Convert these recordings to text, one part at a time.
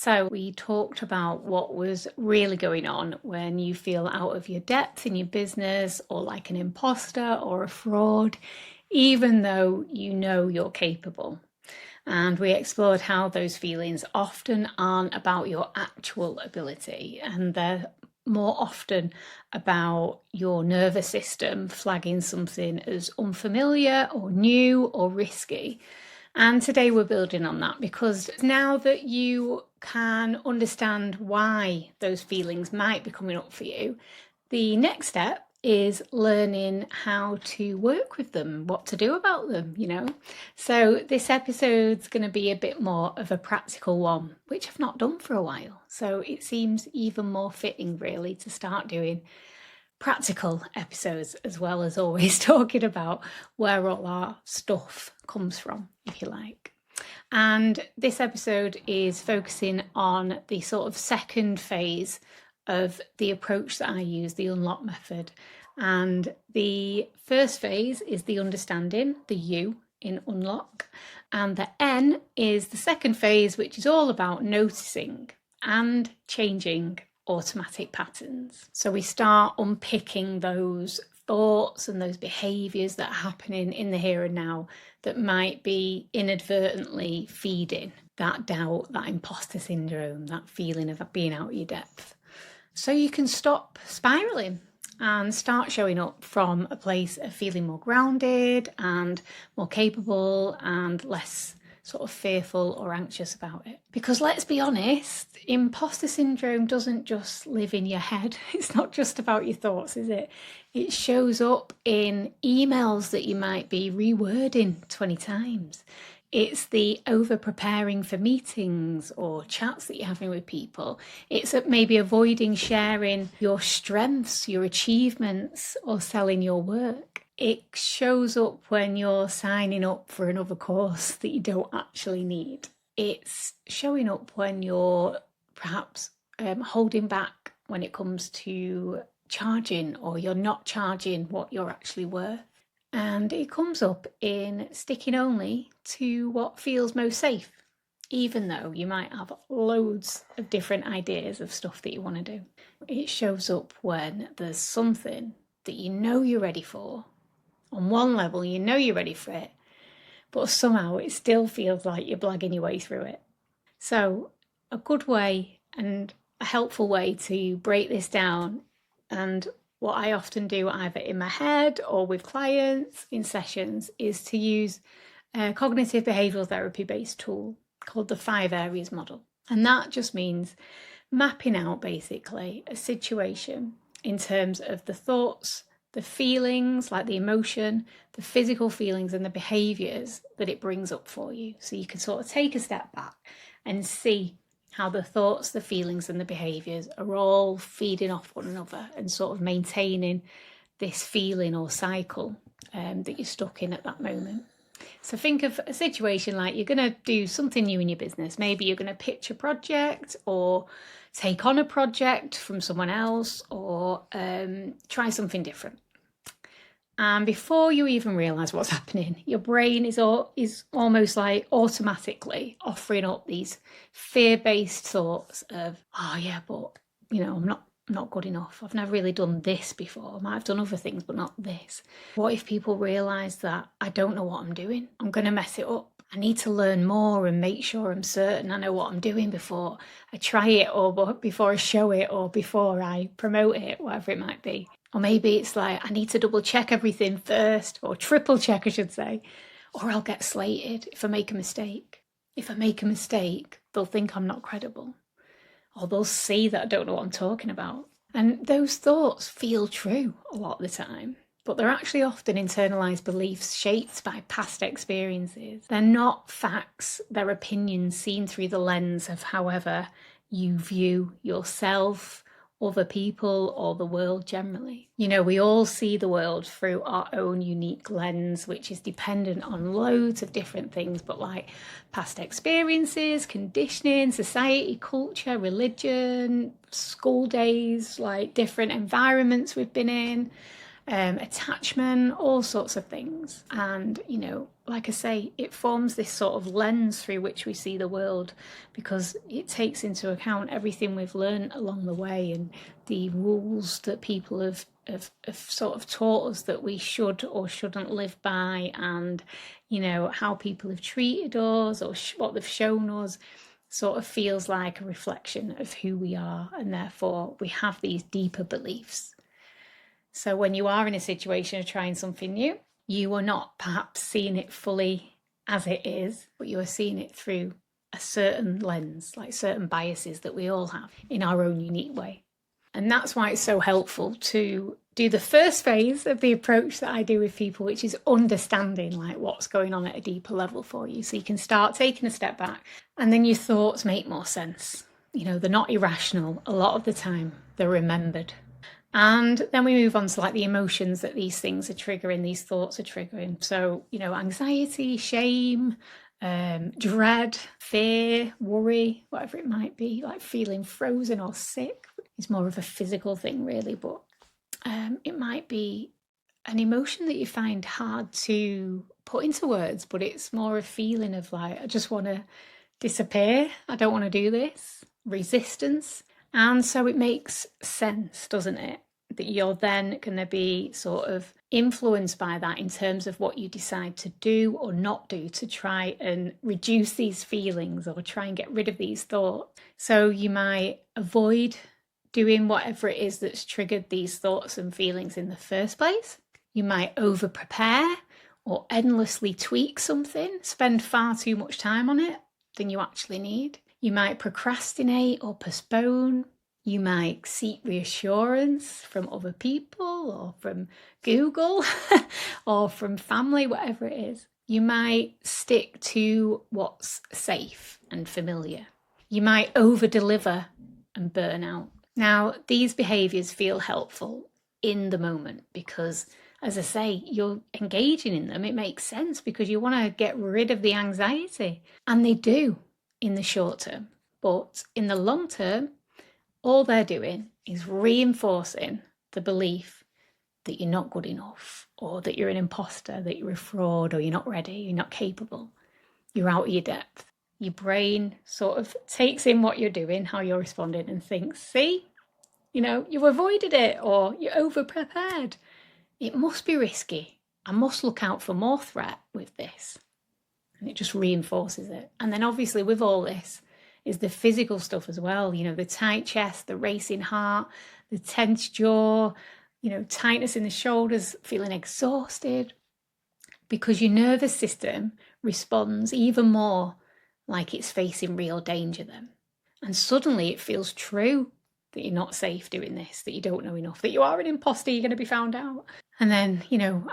So we talked about what was really going on when you feel out of your depth in your business, or like an imposter or a fraud, even though you know you're capable. And we explored how those feelings often aren't about your actual ability, and they're more often about your nervous system flagging something as unfamiliar or new or risky. And today we're building on that, because now that you can understand why those feelings might be coming up for you, the next step is learning how to work with them, what to do about them. So this episode's going to be a bit more of a practical one, which I've not done for a while. So it seems even more fitting, really, to start doing practical episodes, as well as always talking about where all our stuff comes from, if you like. And this episode is focusing on the sort of second phase of the approach that I use, the unlock method. And the first phase is the understanding, the U in unlock. And the N is the second phase, which is all about noticing and changing automatic patterns. So we start unpicking those thoughts and those behaviours that are happening in the here and now that might be inadvertently feeding that doubt, that imposter syndrome, that feeling of being out of your depth. So you can stop spiralling and start showing up from a place of feeling more grounded and more capable and less sort of fearful or anxious about it. Because let's be honest, imposter syndrome doesn't just live in your head. It's not just about your thoughts, is it? It shows up in emails that you might be rewording 20 times. It's the over preparing for meetings or chats that you're having with people. It's maybe avoiding sharing your strengths, your achievements, or selling your work. It shows up when you're signing up for another course that you don't actually need. It's showing up when you're perhaps holding back when it comes to charging, or you're not charging what you're actually worth. And it comes up in sticking only to what feels most safe, even though you might have loads of different ideas of stuff that you want to do. It shows up when there's something that you know you're ready for. On one level, you know you're ready for it, but somehow it still feels like you're blagging your way through it. So a good way and a helpful way to break this down, and what I often do either in my head or with clients in sessions, is to use a cognitive behavioural therapy based tool called the 5 areas model. And that just means mapping out basically a situation in terms of the thoughts, the feelings, like the emotion, the physical feelings and the behaviours that it brings up for you. So you can sort of take a step back and see how the thoughts, the feelings and the behaviours are all feeding off one another and sort of maintaining this feeling or cycle that you're stuck in at that moment. So think of a situation like you're going to do something new in your business. Maybe you're going to pitch a project or take on a project from someone else, or try something different. And before you even realise what's happening, your brain is almost like automatically offering up these fear-based thoughts of, oh yeah, but I'm not good enough. I've never really done this before. I might have done other things, but not this. What if people realise that I don't know what I'm doing? I'm going to mess it up. I need to learn more and make sure I'm certain I know what I'm doing before I try it, or before I show it, or before I promote it, whatever it might be. Or maybe it's like, I need to double check everything first, or triple check, I should say, or I'll get slated if I make a mistake. If I make a mistake, they'll think I'm not credible, or they'll see that I don't know what I'm talking about. And those thoughts feel true a lot of the time, but they're actually often internalised beliefs shaped by past experiences. They're not facts, they're opinions seen through the lens of however you view yourself, other people, or the world generally. We all see the world through our own unique lens, which is dependent on loads of different things, but like past experiences, conditioning, society, culture, religion, school days, like different environments we've been in, attachment, all sorts of things. And, like I say, it forms this sort of lens through which we see the world, because it takes into account everything we've learned along the way and the rules that people have sort of taught us that we should or shouldn't live by, and, how people have treated us or what they've shown us sort of feels like a reflection of who we are, and therefore we have these deeper beliefs. So when you are in a situation of trying something new, you are not perhaps seeing it fully as it is, but you are seeing it through a certain lens, like certain biases that we all have in our own unique way. And that's why it's so helpful to do the first phase of the approach that I do with people, which is understanding like what's going on at a deeper level for you. So you can start taking a step back, and then your thoughts make more sense. They're not irrational. A lot of the time, they're remembered. And then we move on to like the emotions that these things are triggering, these thoughts are triggering. So, anxiety, shame, dread, fear, worry, whatever it might be, like feeling frozen or sick is more of a physical thing, really. But it might be an emotion that you find hard to put into words, but it's more a feeling of like, I just want to disappear. I don't want to do this. Resistance. And so it makes sense, doesn't it, that you're then going to be sort of influenced by that in terms of what you decide to do or not do to try and reduce these feelings or try and get rid of these thoughts. So you might avoid doing whatever it is that's triggered these thoughts and feelings in the first place. You might over prepare or endlessly tweak something, spend far too much time on it than you actually need. You might procrastinate or postpone. You might seek reassurance from other people or from Google or from family, whatever it is. You might stick to what's safe and familiar. You might over-deliver and burn out. Now, these behaviours feel helpful in the moment because, as I say, you're engaging in them. It makes sense because you want to get rid of the anxiety. And they do in the short term. But in the long term, all they're doing is reinforcing the belief that you're not good enough, or that you're an imposter, that you're a fraud, or you're not ready, you're not capable, you're out of your depth. Your brain sort of takes in what you're doing, how you're responding, and thinks, see, you avoided it, or you're over-prepared. It must be risky. I must look out for more threat with this. And it just reinforces it. And then obviously with all this is the physical stuff as well. The tight chest, the racing heart, the tense jaw, tightness in the shoulders, feeling exhausted, because your nervous system responds even more like it's facing real danger then. And suddenly it feels true that you're not safe doing this, that you don't know enough, that you are an imposter, you're going to be found out. And then,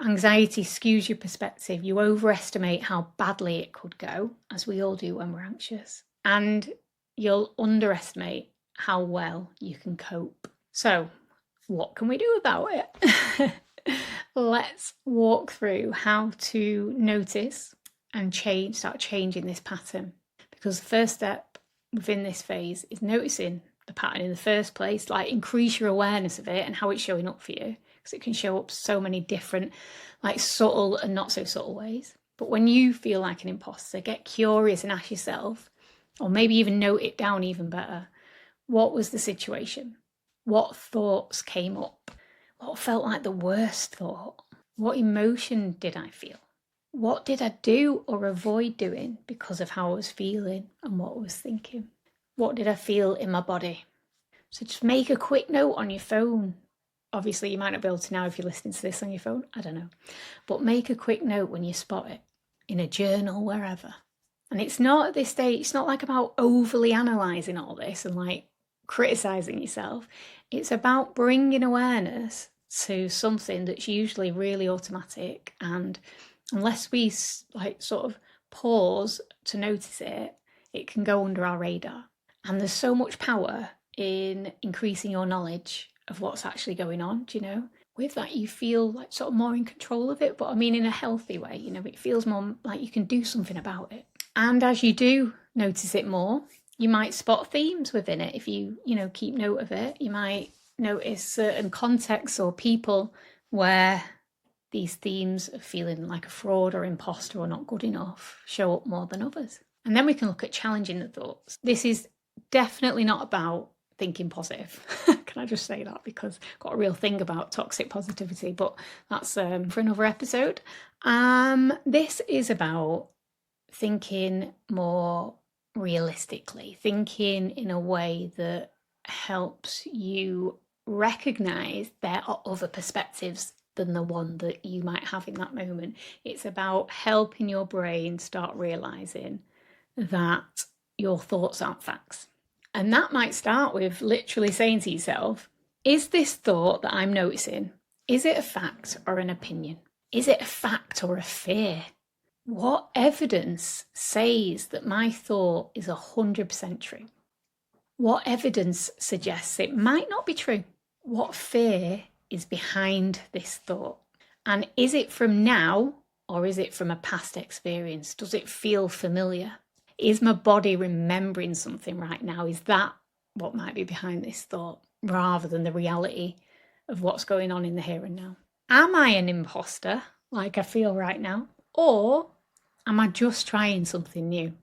anxiety skews your perspective. You overestimate how badly it could go, as we all do when we're anxious. And you'll underestimate how well you can cope. So, what can we do about it? Let's walk through how to notice and start changing this pattern. Because the first step within this phase is noticing the pattern in the first place, like increase your awareness of it and how it's showing up for you, because it can show up so many different, like subtle and not so subtle ways. But when you feel like an imposter, get curious and ask yourself, or maybe even note it down even better, what was the situation? What thoughts came up? What felt like the worst thought? What emotion did I feel? What did I do or avoid doing because of how I was feeling and what I was thinking? What did I feel in my body? So just make a quick note on your phone. Obviously, you might not be able to now if you're listening to this on your phone. I don't know. But make a quick note when you spot it, in a journal, wherever. And it's not at this stage, it's not like about overly analysing all this and like criticising yourself. It's about bringing awareness to something that's usually really automatic. And unless we like sort of pause to notice it, it can go under our radar. And there's so much power in increasing your knowledge of what's actually going on, With that, you feel like sort of more in control of it, but I mean in a healthy way, it feels more like you can do something about it. And as you do notice it more, you might spot themes within it. If you, keep note of it, you might notice certain contexts or people where these themes of feeling like a fraud or imposter or not good enough show up more than others. And then we can look at challenging the thoughts. This is definitely not about thinking positive. Can I just say that? Because I've got a real thing about toxic positivity, but that's for another episode. This is about thinking more realistically, thinking in a way that helps you recognize there are other perspectives than the one that you might have in that moment. It's about helping your brain start realizing that your thoughts aren't facts. And that might start with literally saying to yourself, is this thought that I'm noticing, is it a fact or an opinion? Is it a fact or a fear? What evidence says that my thought is 100% true? What evidence suggests it might not be true? What fear is behind this thought? And is it from now or is it from a past experience? Does it feel familiar? Is my body remembering something right now? Is that what might be behind this thought rather than the reality of what's going on in the here and now? Am I an imposter like I feel right now? Or am I just trying something new?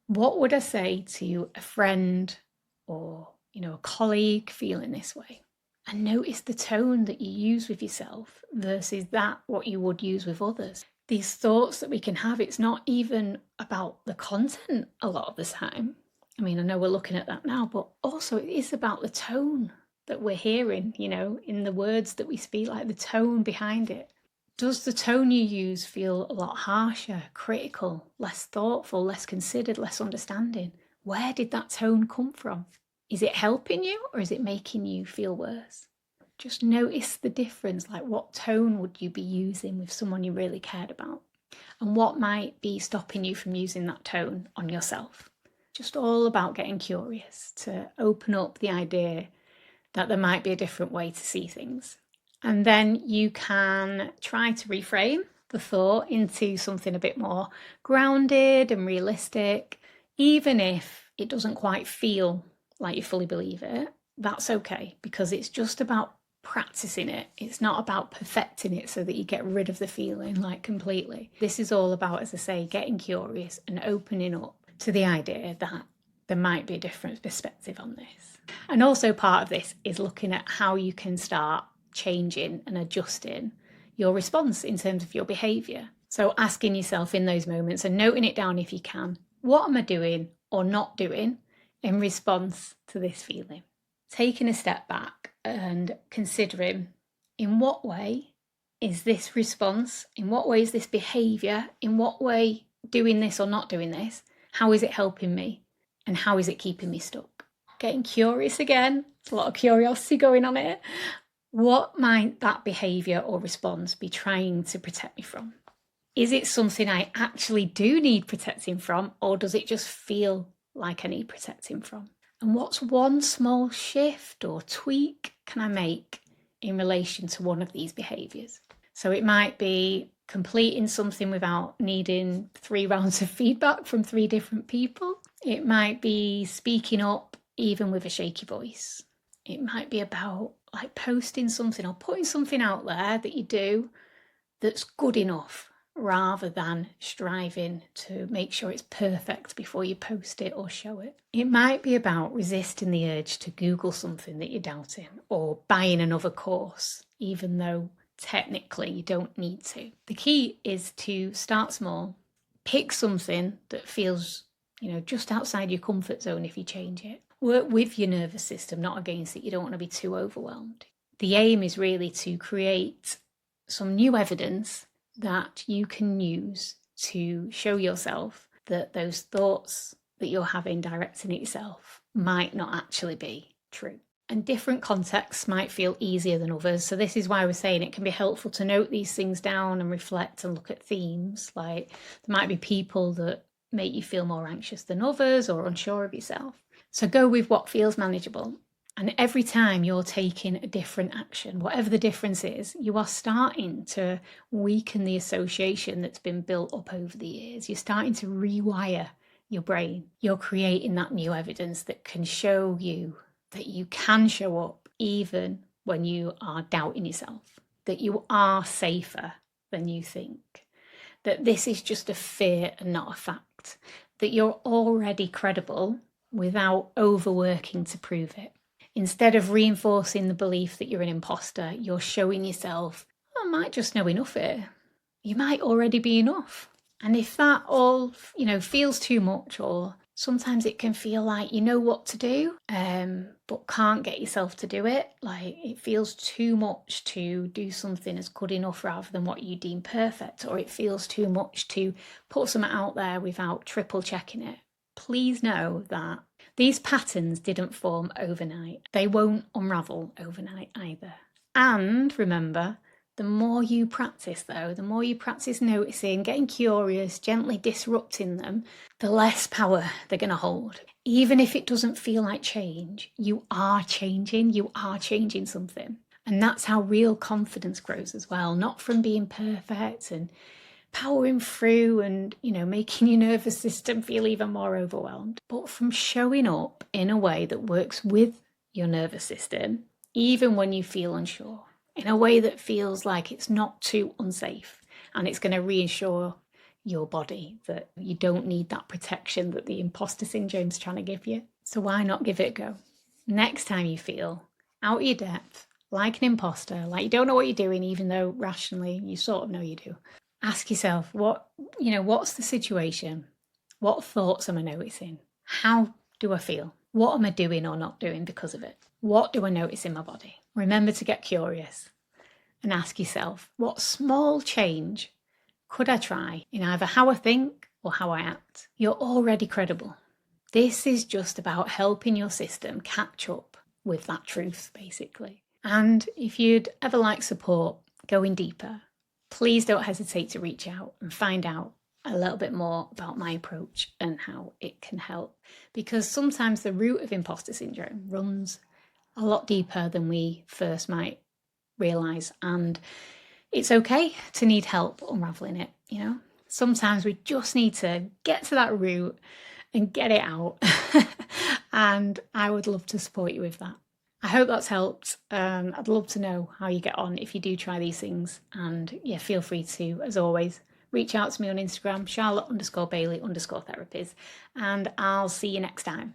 What would I say to a friend or, a colleague feeling this way? And notice the tone that you use with yourself versus what you would use with others. These thoughts that we can have, it's not even about the content a lot of the time. I mean, I know we're looking at that now, but also it is about the tone that we're hearing, in the words that we speak, like the tone behind it. Does the tone you use feel a lot harsher, critical, less thoughtful, less considered, less understanding? Where did that tone come from? Is it helping you or is it making you feel worse? Just notice the difference, like what tone would you be using with someone you really cared about? And what might be stopping you from using that tone on yourself? Just all about getting curious to open up the idea that there might be a different way to see things. And then you can try to reframe the thought into something a bit more grounded and realistic, even if it doesn't quite feel like you fully believe it. That's okay, because it's just about practicing it. It's not about perfecting it so that you get rid of the feeling like completely. This is all about, as I say, getting curious and opening up to the idea that there might be a different perspective on this. And also part of this is looking at how you can start changing and adjusting your response in terms of your behaviour. So asking yourself in those moments and noting it down if you can, what am I doing or not doing in response to this feeling? Taking a step back and considering, in what way is this response, in what way is this behaviour, in what way doing this or not doing this, how is it helping me and how is it keeping me stuck? Getting curious again, there's a lot of curiosity going on here. What might that behaviour or response be trying to protect me from? Is it something I actually do need protecting from, or does it just feel like I need protecting from? And what's one small shift or tweak can I make in relation to one of these behaviours? So it might be completing something without needing 3 rounds of feedback from 3 different people. It might be speaking up even with a shaky voice. It might be about like posting something or putting something out there that you do that's good enough, rather than striving to make sure it's perfect before you post it or show it. It might be about resisting the urge to Google something that you're doubting or buying another course, even though technically you don't need to. The key is to start small, pick something that feels, just outside your comfort zone if you change it. Work with your nervous system, not against it. You don't want to be too overwhelmed. The aim is really to create some new evidence that you can use to show yourself that those thoughts that you're having directing at yourself might not actually be true. And different contexts might feel easier than others. So this is why we're saying it can be helpful to note these things down and reflect and look at themes. Like there might be people that make you feel more anxious than others or unsure of yourself. So go with what feels manageable. And every time you're taking a different action, whatever the difference is, you are starting to weaken the association that's been built up over the years. You're starting to rewire your brain. You're creating that new evidence that can show you that you can show up even when you are doubting yourself. that you are safer than you think, that this is just a fear and not a fact, that you're already credible without overworking to prove it. Instead of reinforcing the belief that you're an imposter, you're showing yourself, I might just know enough here. You might already be enough. And if that all, feels too much, or sometimes it can feel like you know what to do, but can't get yourself to do it, like it feels too much to do something as good enough rather than what you deem perfect, or it feels too much to put something out there without triple checking it, please know that these patterns didn't form overnight. They won't unravel overnight either. And remember, the more you practice, though, the more you practice noticing, getting curious, gently disrupting them, the less power they're going to hold. Even if it doesn't feel like change, you are changing something. And that's how real confidence grows as well, not from being perfect and powering through and, making your nervous system feel even more overwhelmed, but from showing up in a way that works with your nervous system, even when you feel unsure, in a way that feels like it's not too unsafe and it's going to reassure your body that you don't need that protection that the imposter syndrome is trying to give you. So why not give it a go? Next time you feel out of your depth, like an imposter, like you don't know what you're doing, even though rationally you sort of know you do, ask yourself, what's the situation? What thoughts am I noticing? How do I feel? What am I doing or not doing because of it? What do I notice in my body? Remember to get curious and ask yourself, what small change could I try in either how I think or how I act? You're already credible. This is just about helping your system catch up with that truth, basically. And if you'd ever like support going deeper, please don't hesitate to reach out and find out a little bit more about my approach and how it can help. Because sometimes the root of imposter syndrome runs a lot deeper than we first might realise. And it's okay to need help unravelling it, Sometimes we just need to get to that root and get it out. And I would love to support you with that. I hope that's helped. I'd love to know how you get on if you do try these things. And yeah, feel free to, as always, reach out to me on Instagram, Charlotte_Bailey_therapies. And I'll see you next time.